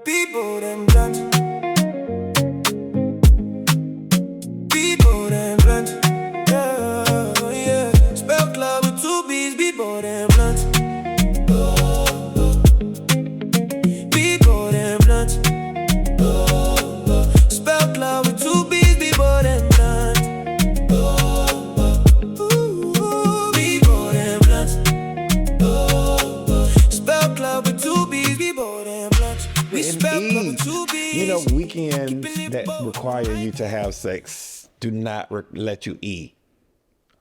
People them blunt. People them blunt. Yeah, yeah. Spell club with two B's. People them blunt. People them blunt. Spell club with two B's. People them blunt. People them blunt. Spell club with two B's. People them blunt. We spell club with two B's. You know, weekends that require you to have sex do not let you eat.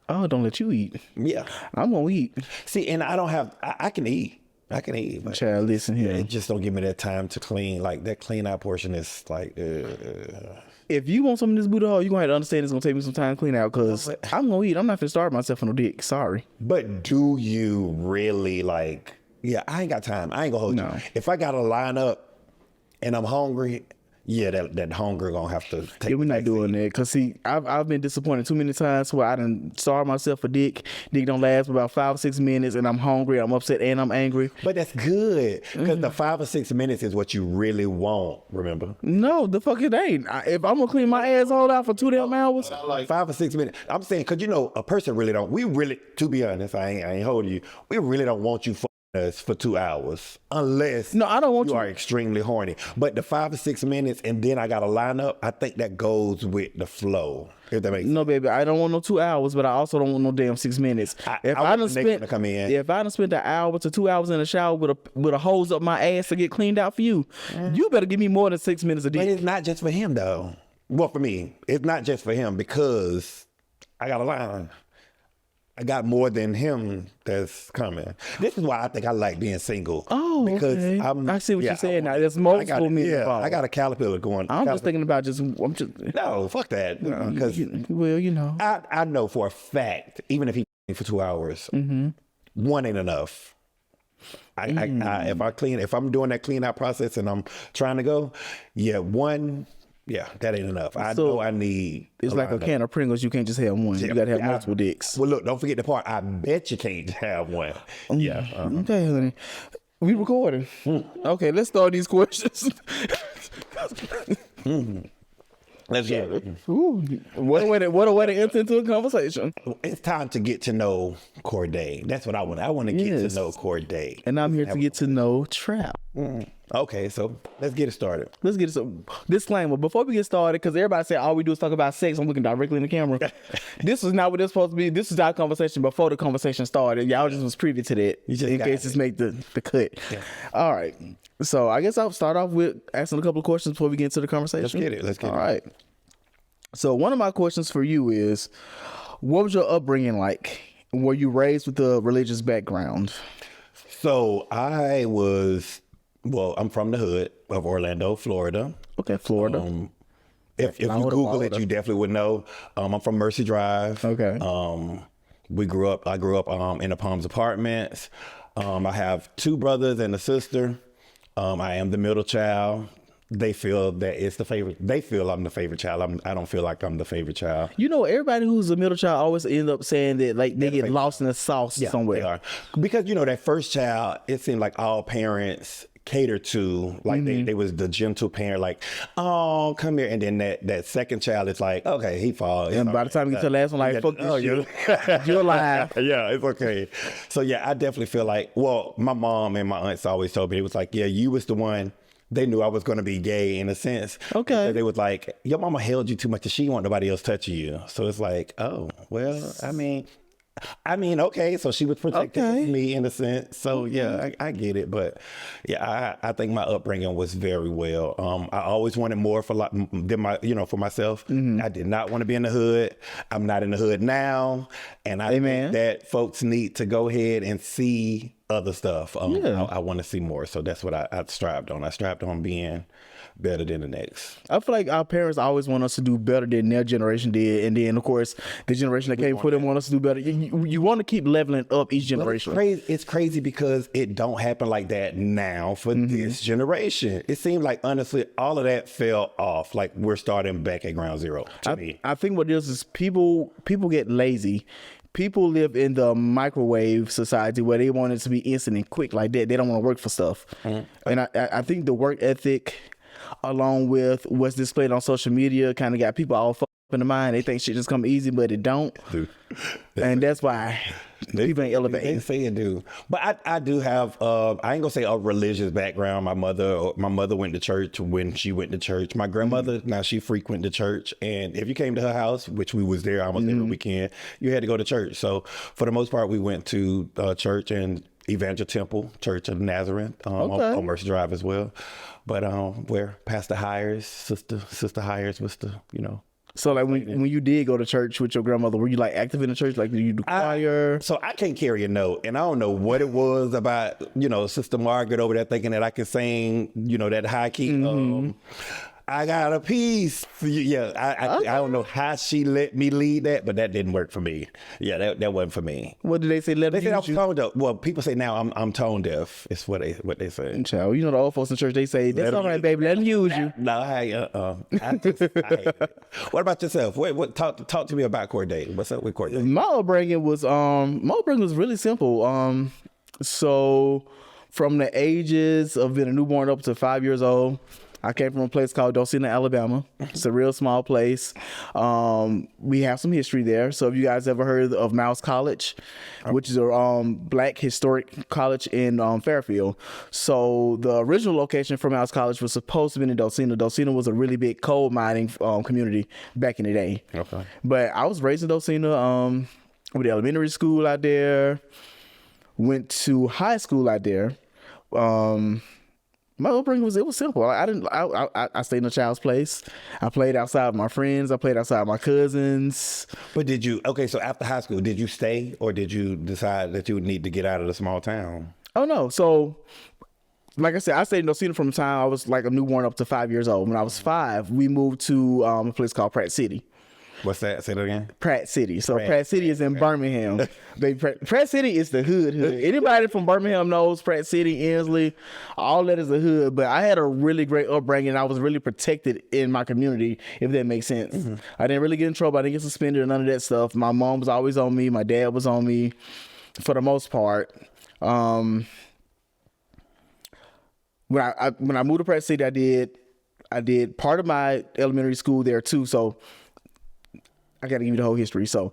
Oh, don't let you eat. Yeah. I'm gonna eat. See, and I don't have, I can eat. I can eat. But Child, listen here. it just don't give me that time to clean. Like, that clean out portion is like, If you want some of this booty hole, you're gonna have to understand it's gonna take me some time to clean out because I'm gonna eat. I'm not gonna starve myself on no dick. Sorry. But do you really like, yeah, I ain't got time. I ain't gonna hold No. you. If I gotta line up and I'm hungry, yeah, that hunger gonna have to take. Yeah, we're not doing that. Cause see, I've been disappointed too many times where I done starve myself for dick. Dick don't last for about 5 or 6 minutes and I'm hungry, I'm upset and I'm angry. But that's good because the 5 or 6 minutes is what you really want. Remember? No, the fuck it ain't. If I'm gonna clean my asshole out for 2 damn hours. Like 5 or 6 minutes. I'm saying, cause you know, a person really don't. We really, to be honest, I ain't holding you. We really don't want you us for 2 hours unless No, I don't want you you. are extremely horny. But the 5 or 6 minutes and then I gotta line up, I think that goes with the flow. If that makes sense. No, baby, I don't want no 2 hours, but I also don't want no damn 6 minutes. If I want the nigga to come in. if I done spent an hour to 2 hours in the shower with a hose up my ass to get cleaned out for you, you better give me more than 6 minutes a But day. it's not just for him though. Well, for me, it's not just for him because I got a line. I got more than him that's coming. This is why I think I like being single. Oh, okay. I see what you're saying now. There's multiple men involved. I got a caterpillar going. I'm just thinking about No, fuck that. Because well, you know. I know for a fact, even if he for 2 hours, one ain't enough. If I'm doing that clean out process and I'm trying to go, one. Yeah, that ain't enough. I know I need. It's like a can of Pringles. You can't just have one. You got to have multiple dicks. Well, look, don't forget the part. I bet you can't have one. Yeah. Okay, honey. We recording. Okay, let's start these questions. Let's get it. Ooh, what a way to enter into a conversation. It's time to get to know CORDAE. That's what I want. I want to get to know CORDAE. And I'm here to get to know Trap. Okay, so let's get it started. Let's get it. So, disclaimer before we get started, because everybody say all we do is talk about sex. I'm looking directly in the camera. This is not what it's supposed to be. This is our conversation before the conversation started. Y'all just was privy to that in case it's make the cut. Yeah. All right. So I guess I'll start off with asking a couple of questions before we get into the conversation. Let's get it. All right. So one of my questions for you is, what was your upbringing like? Were you raised with a religious background? So I'm from the hood of Orlando, Florida. Okay, Florida. If you Google it, you definitely would know. I'm from Mercy Drive. Okay. I grew up in the Palms Apartments. I have 2 brothers and a sister. I am the middle child. They feel that it's the favorite. They feel I'm the favorite child. I don't feel like I'm the favorite child. You know, everybody who's a middle child always end up saying that like they get lost in the sauce somewhere. They are. Because that first child, it seemed like all parents cater to, like they was the gentle parent, like, oh, come here. And then that second child is like, okay, he falls. And by the time you get to the last one, like, fuck this shit. You're alive. Yeah, it's okay. So yeah, I definitely feel like, well, my mom and my aunts always told me, it was like, yeah, you was the one. They knew I was going to be gay in a sense. Okay. They was like, your mama held you too much and she didn't want nobody else touching you. So it's like, oh, well, I mean, okay. So she was protecting me in a sense. So yeah, I get it. But yeah, I think my upbringing was very well. I always wanted more for myself. I did not want to be in the hood. I'm not in the hood now. And I think that folks need to go ahead and see other stuff. I want to see more. So that's what I strived on. I strived on being better than the next. I feel like our parents always want us to do better than their generation did. And then, of course, the generation that came before them want us to do better. You want to keep leveling up each generation. It's crazy because it don't happen like that now for this generation. It seems like, honestly, all of that fell off. Like we're starting back at ground zero to me. I think what it is people get lazy. people live in the microwave society where they want it to be instant and quick like that. They don't want to work for stuff. And I think the work ethic, along with what's displayed on social media, kind of got people all fucked up in the mind. They think shit just come easy, but it don't. Dude. And that's why people ain't elevating. They say it do. But I do have, I ain't gonna say a religious background. My mother went to church when she went to church. My grandmother, now she frequented the church. And if you came to her house, which we was there almost every weekend, you had to go to church. So for the most part, we went to church and Evangel Temple, Church of Nazareth, on Mercer Drive as well. But where Pastor Hires, Sister Hires was the, So like when you did go to church with your grandmother, were you like active in the church? Like did you do choir? So I can't carry a note, and I don't know what it was about, Sister Margaret over there thinking that I could sing, that high key. I got a piece. Yeah, I don't know how she let me lead that, but that didn't work for me. Yeah, that wasn't for me. What did they say? They said I was tone deaf. Well, people say now I'm tone deaf. It's what they say. Child, the old folks in church, they say, that's all right, baby, let them use you. No, I hate it. What about yourself? What talk to me about CORDAE. What's up with CORDAE? My upbringing was really simple. So from the ages of being a newborn up to 5 years old, I came from a place called Docena, Alabama. It's a real small place. We have some history there. So if you guys ever heard of Mouse College, which is a black historic college in Fairfield. So the original location for Mouse College was supposed to be in Docena. Docena was a really big coal mining community back in the day. Okay. But I was raised in Docena, with the elementary school out there, went to high school out there. My upbringing was simple. I stayed in a child's place. I played outside with my friends. I played outside with my cousins. But so after high school, did you stay or did you decide that you would need to get out of the small town? Oh no. So like I said, I stayed in Docena from the time I was like a newborn up to 5 years old. When I was 5, we moved to a place called Pratt City. What's that? Say that again. Pratt City. So Pratt City is in Birmingham. Pratt City is the hood. Anybody from Birmingham knows Pratt City, Inslee, all that is the hood. But I had a really great upbringing. I was really protected in my community, if that makes sense. I didn't really get in trouble. I didn't get suspended or none of that stuff. My mom was always on me. My dad was on me for the most part. When I moved to Pratt City, I did part of my elementary school there too. So I got to give you the whole history. So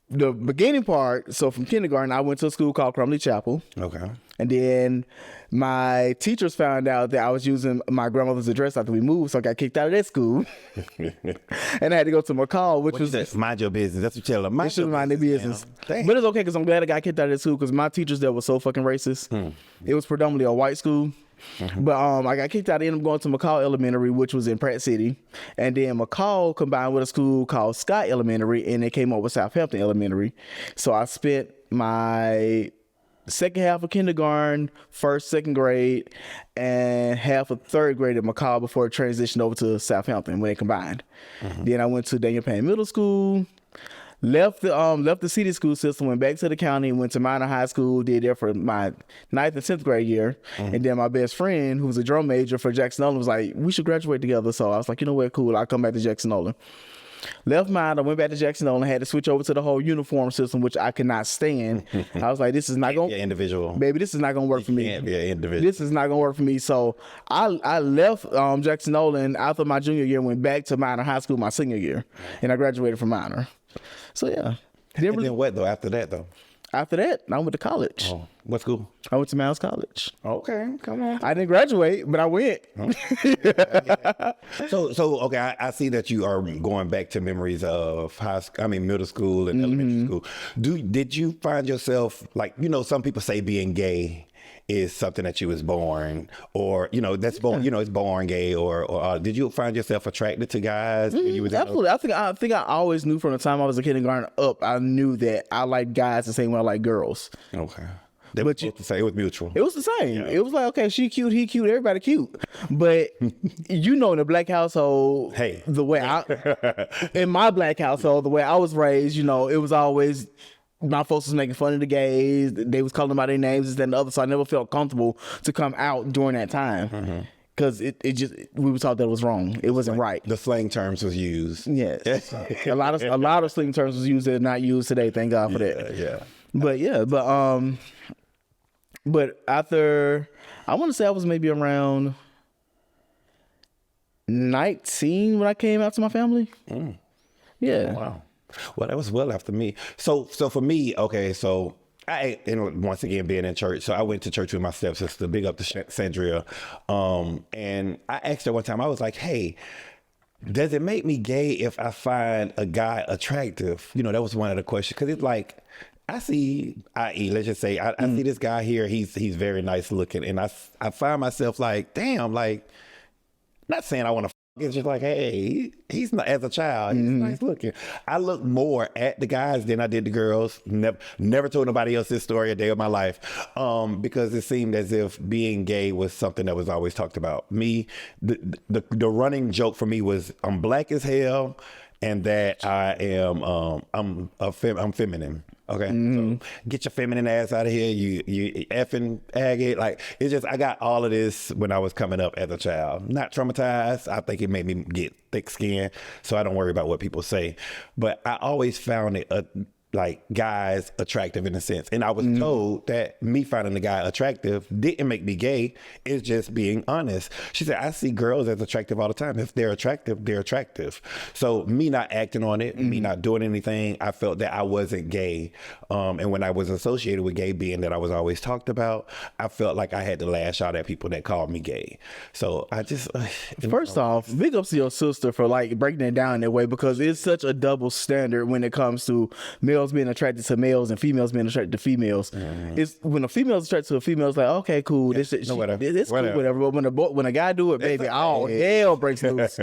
the beginning part, so from kindergarten, I went to a school called Crumley Chapel. Okay. And then my teachers found out that I was using my grandmother's address after we moved, so I got kicked out of that school. And I had to go to McCall, which was... Mind your business. That's what you tell them. They should mind their business. But it's okay, because I'm glad I got kicked out of that school, because my teachers there were so fucking racist. It was predominantly a white school. But I got kicked out. I ended up going to McCall Elementary, which was in Pratt City, and then McCall combined with a school called Scott Elementary, and they came up with Southampton Elementary. So I spent my second half of kindergarten, first, second grade, and half of third grade at McCall before it transitioned over to Southampton when they combined. Then I went to Daniel Payne Middle School. Left the city school system, went back to the county, went to minor high school, did there for my 9th and 10th grade year. And then my best friend, who was a drum major for Jackson Nolan, was like, we should graduate together. So I was like, you know what, cool, I'll come back to Jackson Nolan. Left mine, I went back to Jackson Nolan, had to switch over to the whole uniform system, which I could not stand. I was like, this is not going to... individual. Baby, this is not going to work for me. Can't be an individual. This is not going to work for me. So I left Jackson Nolan after my junior year, went back to minor high school my senior year, and I graduated from minor. So yeah. And then what though? After that though? After that, I went to college. Oh, what school? I went to Mouse College. Okay, come on. I didn't graduate, but I went. So okay, I see that you are going back to memories of middle school and elementary school. Did you find yourself like, some people say being gay is something that you was born, or that's born, it's born gay, or did you find yourself attracted to guys when you was absolutely? I think I always knew from the time I was a kindergarten up. I knew that I liked guys the same way I like girls. Okay. They were supposed to say it was mutual. It was the same. Yeah. It was like, okay, she cute, he cute, everybody cute. But in the black household, the way in my black household, the way I was raised, it was always, my folks was making fun of the gays. They was calling them by their names, this, that, and the other. So I never felt comfortable to come out during that time. Because it just, we were taught that it was wrong. It wasn't right. The slang terms was used. Yes. a lot of slang terms was used that are not used today. Thank God for that. Yeah. But after, I want to say I was maybe around 19 when I came out to my family. Yeah. Oh, wow. Well, that was well after me. So for me, okay, so and once again being in church, so I went to church with my stepsister, big up to Sandria, and I asked her one time, I was like, hey, does it make me gay if I find a guy attractive? You know, that was one of the questions, because it's like, I see, let's just say, I see this guy here, he's very nice looking, and I find myself like, damn, like, not saying I want to. It's just like, hey, he's not, as a child, he's nice looking. I look more at the guys than I did the girls. Never told nobody else this story a day of my life, because it seemed as if being gay was something that was always talked about. Me, the running joke for me was I'm black as hell, and that I am I'm feminine. Okay, so get your feminine ass out of here. You effing agate. Like, it's just, I got all of this when I was coming up as a child. Not traumatized. I think it made me get thick skin, so I don't worry about what people say. But I always found it like guys attractive in a sense, and I was told that me finding the guy attractive didn't make me gay. It's just being honest. She said, I see girls as attractive all the time. If they're attractive, they're attractive. So me not acting on it, me not doing anything, I felt that I wasn't gay. And when I was associated with gay, being that I was always talked about, I felt like I had to lash out at people that called me gay. So I just first off, big ups to your sister for like breaking it down that way, because it's such a double standard when it comes to males being attracted to males and females being attracted to females. It's when a female is attracted to a female, it's like, okay, cool, it's cool, whatever. But when a guy do it, baby, all hell breaks loose.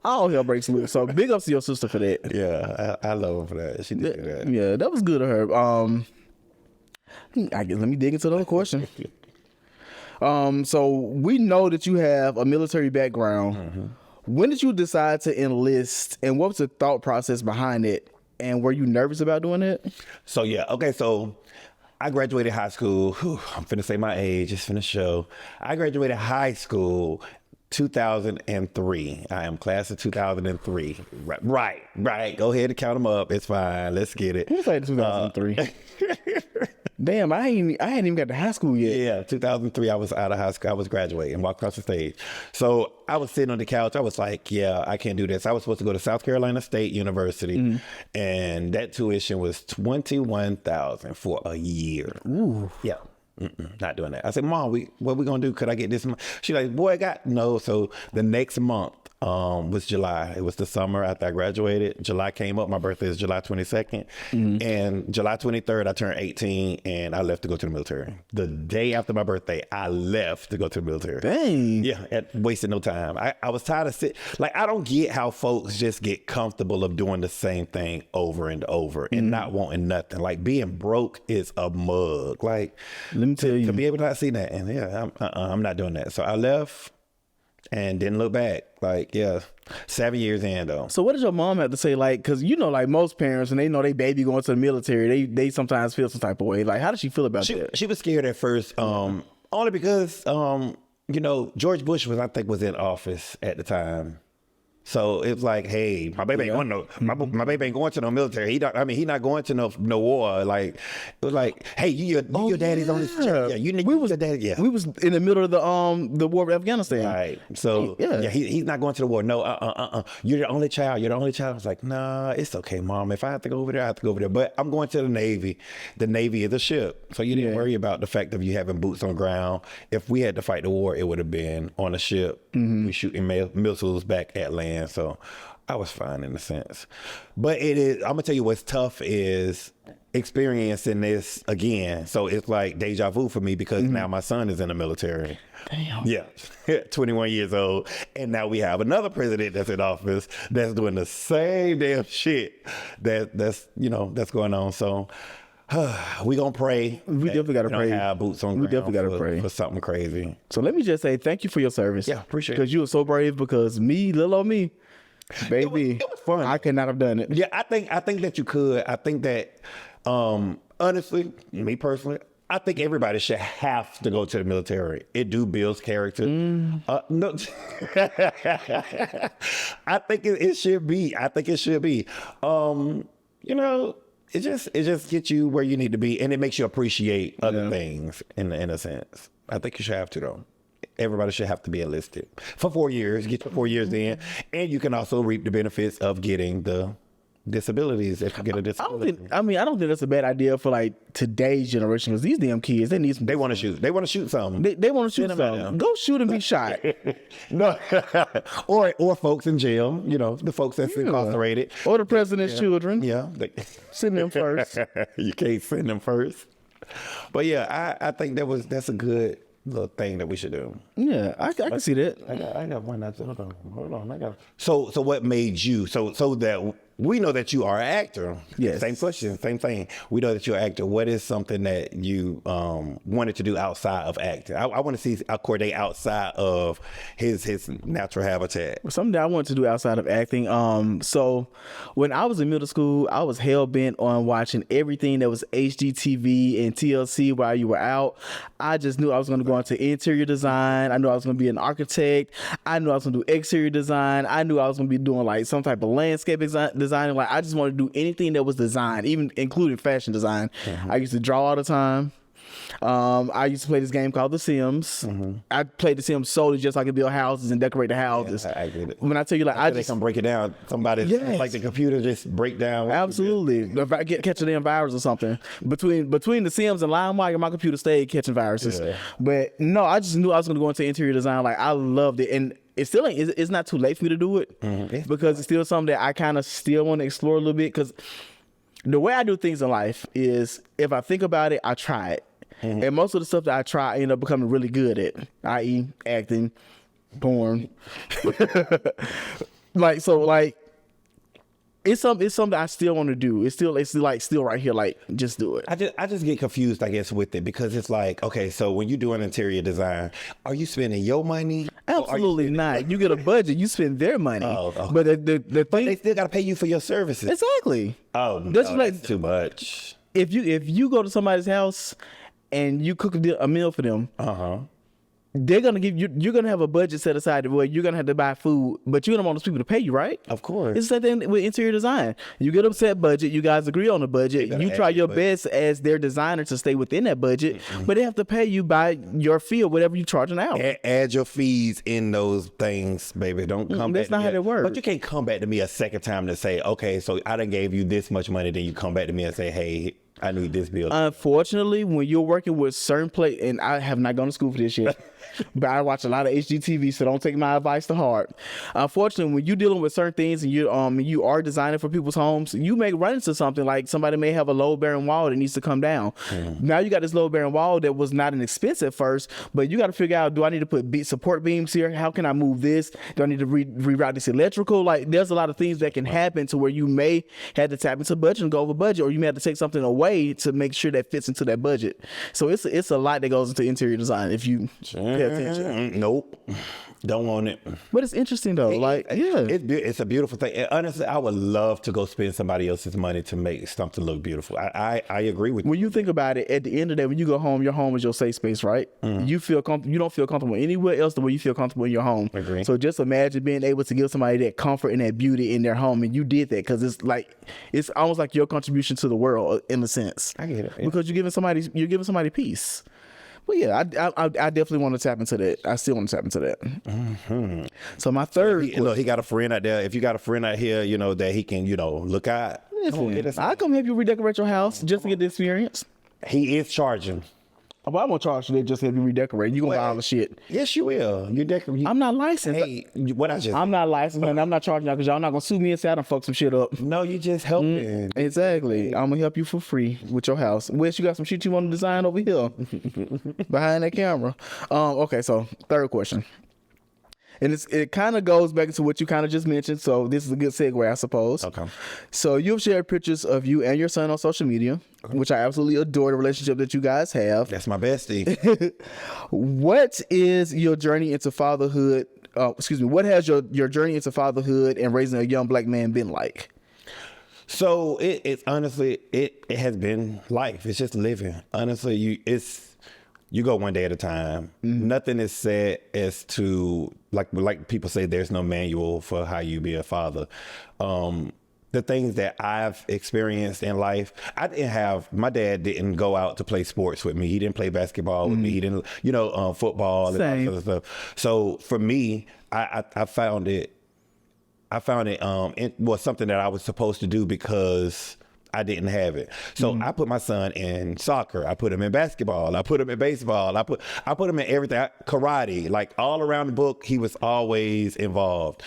All hell breaks loose. So big ups to your sister for that. Yeah, I love her for that. She did that. Yeah, that was good of her. I guess let me dig into another question. So we know that you have a military background. When did you decide to enlist, and what was the thought process behind it? And were you nervous about doing it? So yeah, okay, so I graduated high school. I'm finna say my age, it's finna show. I graduated high school 2003. I am class of 2003. Right. Go ahead and count them up. It's fine. Let's get it. Who's like 2003? Damn, I hadn't even got to high school yet. Yeah, 2003, I was out of high school. I was graduating, walked across the stage. So I was sitting on the couch. I was like, yeah, I can't do this. I was supposed to go to South Carolina State University, and that tuition was $21,000 for a year. Ooh. Yeah. Not doing that. I said, Mom, what we gonna do? Could I get this? She like, boy, no. So the next month was July. It was the summer after I graduated. July came up. My birthday is July 22nd. And July 23rd, I turned 18 and I left to go to the military. The day after my birthday, I left to go to the military. Dang. Yeah, wasted no time. I was tired of I don't get how folks just get comfortable of doing the same thing over and over and not wanting nothing. Like, being broke is a mug. Like, let me tell you, to be able to not see that, and yeah, I'm not doing that. So I left and didn't look back. Like, yeah, 7 years in though. So what does your mom have to say? Like, because you know, like most parents, when they know they baby going to the military, they sometimes feel some type of way. Like, how does she feel about that? She was scared at first, only because you know, George Bush was in office at the time. So it was like, hey, my baby ain't going to my baby ain't going to no military. He not going to no war. Like, it was like, hey, your daddy's on this check. Yeah, we was your daddy. Yeah, we was in the middle of the war with Afghanistan. Right. So yeah, he's not going to the war. No, you're the only child. You're the only child. I was like, nah, it's okay, Mom. If I have to go over there, I have to go over there. But I'm going to the Navy. The Navy is a ship, so you didn't worry about the fact of you having boots on the ground. If we had to fight the war, it would have been on a ship. We shooting missiles back at land. So I was fine in a sense. But it is, I'm gonna tell you what's tough is experiencing this again. So it's like deja vu for me, because now my son is in the military. Damn. Yeah, 21 years old. And now we have another president that's in office that's doing the same damn shit that's going on. So we gonna pray. We definitely gotta pray. Have boots on. We definitely gotta pray for something crazy. So let me just say thank you for your service. Yeah, appreciate it. Because you were so brave. Because little old me, baby, it was fun. I could not have done it. Yeah, I think that you could. I think that honestly, me personally, I think everybody should have to go to the military. It do builds character. No, I think it should be. I think it should be. You know, it just gets you where you need to be, and it makes you appreciate other things in a sense. I think you should have to though. Everybody should have to be enlisted for 4 years. Get your 4 years in, and you can also reap the benefits of getting the disabilities if you get a disability. I don't think that's a bad idea for like today's generation, because these damn kids, they need some. They want to shoot. They want to shoot something. They want to shoot something. Go shoot and be shot. No, or folks in jail. You know, the folks that's incarcerated, or the president's children. Yeah, send them first. You can't send them first. But yeah, I think that's a good little thing that we should do. Yeah, I can see that. I got one. Hold on. I got. So what made you so that we know that you are an actor? Yes. Same question, same thing. We know that you're an actor. What is something that you wanted to do outside of acting? I want to see CORDAE outside of his natural habitat. Something that I wanted to do outside of acting. So when I was in middle school, I was hell bent on watching everything that was HGTV and TLC while you were out. I just knew I was going to go into interior design. I knew I was going to be an architect. I knew I was going to do exterior design. I knew I was going to be doing like some type of landscape design. Like I just wanted to do anything that was design, even including fashion design. I used to draw all the time. I used to play this game called The Sims. I played The Sims solely just so I could build houses and decorate the houses. I get it. When I tell you, like, they can break it down. Somebody like the computer just break down. Absolutely. If I catch a damn virus or something, between The Sims and LimeWire, my computer stayed catching viruses. Yeah. But no, I just knew I was going to go into interior design. Like I loved it, and it still ain't. It's not too late for me to do it because it's still something that I kind of still want to explore a little bit. Because the way I do things in life is, if I think about it, I try it. And most of the stuff that I try, I end up becoming really good at, i.e. acting, porn. It's something I still want to do. It's still right here. Like, just do it. I just get confused, I guess, with it, because it's like, okay, so when you do an interior design, are you spending your money? Absolutely not. You get a budget, you spend their money. But the thing, but they still got to pay you for your services. Exactly. That's too much. If you go to somebody's house and you cook a meal for them, they're gonna give you. You're gonna have a budget set aside where you're gonna have to buy food, but you don't want those people to pay you, right? Of course. It's the same thing with interior design. You get a set budget. You guys agree on the budget. You try your best as their designer to stay within that budget, but they have to pay you by your fee or whatever you charge an hour. Add your fees in those things, baby. Don't come back. That's not how that works. But you can't come back to me a second time to say, okay, so I done gave you this much money, then you come back to me and say, hey, I need this bill. Unfortunately, when you're working with certain and I have not gone to school for this shit, but I watch a lot of HGTV, so don't take my advice to heart. Unfortunately, when you're dealing with certain things and you are designing for people's homes, you may run into something like somebody may have a load-bearing wall that needs to come down. Now you got this load-bearing wall that was not an expense at first, but you got to figure out, do I need to put support beams here? How can I move this? Do I need to reroute this electrical? Like, there's a lot of things that can happen to where you may have to tap into budget and go over budget, or you may have to take something away to make sure that fits into that budget. So it's a lot that goes into interior design if you pay attention. Nope. Don't want it. But it's interesting though. It's a beautiful thing. And honestly, I would love to go spend somebody else's money to make something look beautiful. I agree with you. When you think about it, at the end of the day, when you go home, your home is your safe space, right? You feel you don't feel comfortable anywhere else the way you feel comfortable in your home. Agree. So just imagine being able to give somebody that comfort and that beauty in their home, and you did that because it's almost like your contribution to the world in a sense. I get it. Yeah. Because you're giving somebody peace. But yeah, I definitely want to tap into that. I still want to tap into that. So my third, he got a friend out there. If you got a friend out here, that he can, look at. I come help you redecorate your house just to get the experience. He is charging. But I'm gonna charge you that just to help you redecorate. You gonna buy all the shit. Yes, you will. I'm not licensed. Hey, I'm not licensed, and I'm not charging y'all because y'all not gonna sue me and say I done fuck some shit up. No, you just helping. Exactly. I'm gonna help you for free with your house. Wes, you got some shit you want to design over here behind that camera. Okay, so third question. And it kind of goes back to what you kind of just mentioned. So this is a good segue, I suppose. Okay. So you've shared pictures of you and your son on social media, which I absolutely adore the relationship that you guys have. That's my bestie. What is your journey into fatherhood? What has your journey into fatherhood and raising a young black man been like? So it's honestly, it has been life. It's just living. Honestly, you go one day at a time. Nothing is said as to like people say there's no manual for how you be a father. The things that I've experienced in life, my dad didn't go out to play sports with me. He didn't play basketball with me. He didn't, football and that sort of stuff. So for me, I found it was something that I was supposed to do because I didn't have it. So I put my son in soccer. I put him in basketball. I put him in baseball. I put him in everything. Karate, like all around the book, he was always involved.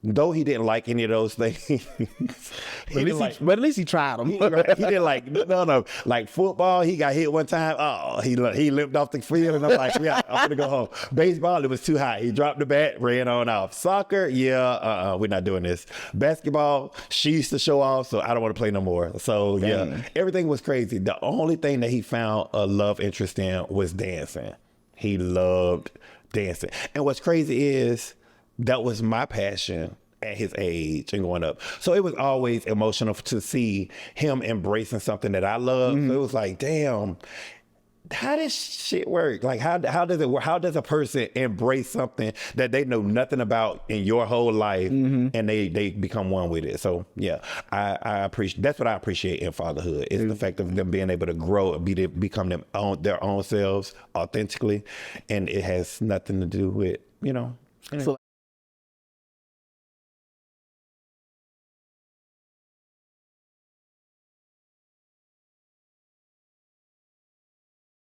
Though he didn't like any of those things, but at least he tried them. He didn't like no. Like football, he got hit one time. Oh, he limped off the field, and I'm like, yeah, I'm gonna go home. Baseball, it was too high. He dropped the bat, ran on off. Soccer, we're not doing this. Basketball, she used to show off, so I don't want to play no more. So yeah, everything was crazy. The only thing that he found a love interest in was dancing. He loved dancing, and what's crazy is, that was my passion at his age and going up. So it was always emotional to see him embracing something that I love. So it was like, damn, how does shit work? Like, how does it work? How does a person embrace something that they know nothing about in your whole life and they become one with it? So yeah, I appreciate, that's what I appreciate in fatherhood, is the fact of them being able to grow and become their own selves authentically. And it has nothing to do with, So